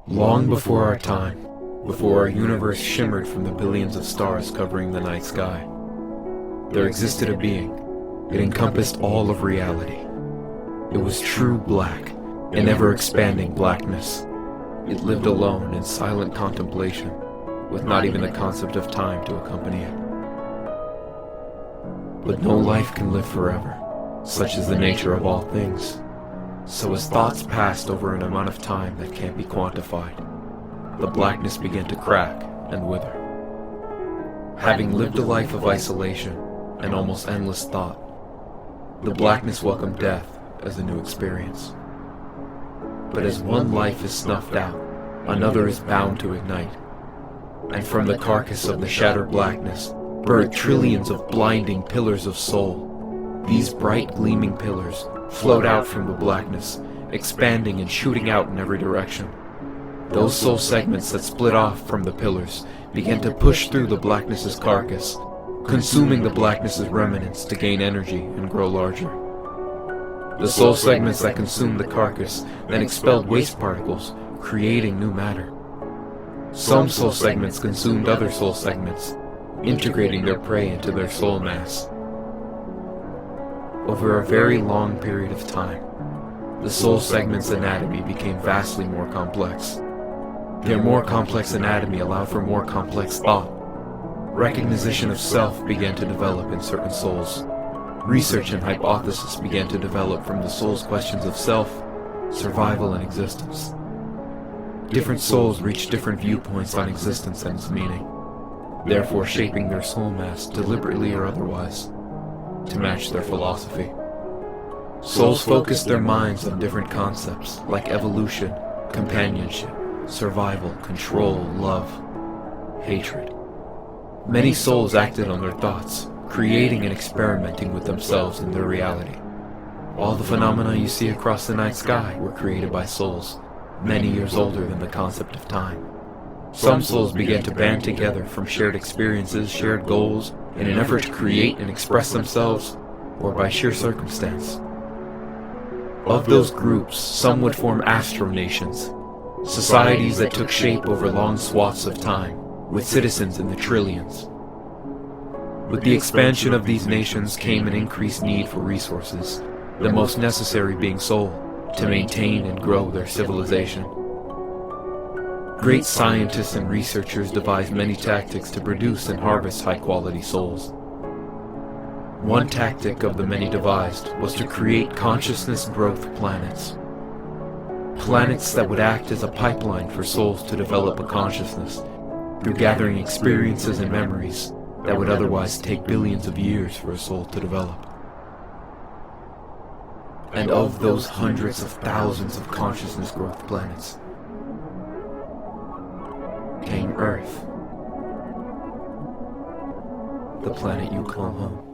Long before our time, before our universe shimmered from the billions of stars covering the night sky, there existed a being. It encompassed all of reality. It was true black, an ever-expanding blackness. It lived alone in silent contemplation, with not even the concept of time to accompany it. But no life can live forever, such is the nature of all things. So as thoughts passed over an amount of time that can't be quantified, the blackness began to crack and wither. Having lived a life of isolation and almost endless thought, the blackness welcomed death as a new experience. But as one life is snuffed out, another is bound to ignite, and from the carcass of the shattered blackness birth trillions of blinding pillars of soul. These bright gleaming pillars float out from the blackness, expanding and shooting out in every direction. Those soul segments that split off from the pillars begin to push through the blackness's carcass, consuming the blackness's remnants to gain energy and grow larger. The soul segments that consumed the carcass then expelled waste particles, creating new matter. Some soul segments consumed other soul segments, integrating their prey into their soul mass. Over a very long period of time, the soul segment's anatomy became vastly more complex. Their more complex anatomy allowed for more complex thought. Recognition of self began to develop in certain souls. Research and hypothesis began to develop from the soul's questions of self, survival, and existence. Different souls reached different viewpoints on existence and its meaning, therefore shaping their soul mass deliberately or otherwise to match their philosophy. Souls focused their minds on different concepts like evolution, companionship, survival, control, love, hatred. Many souls acted on their thoughts, creating and experimenting with themselves and their reality. All the phenomena you see across the night sky were created by souls, many years older than the concept of time. Some souls began to band together from shared experiences, shared goals, in an effort to create and express themselves, or by sheer circumstance. Of those groups, some would form astronations, societies that took shape over long swaths of time, with citizens in the trillions. With the expansion of these nations came an increased need for resources, the most necessary being soul, to maintain and grow their civilization. Great scientists and researchers devised many tactics to produce and harvest high-quality souls. One tactic of the many devised was to create consciousness growth planets. Planets that would act as a pipeline for souls to develop a consciousness through gathering experiences and memories that would otherwise take billions of years for a soul to develop. And of those hundreds of thousands of consciousness growth planets came Earth, the planet you call home.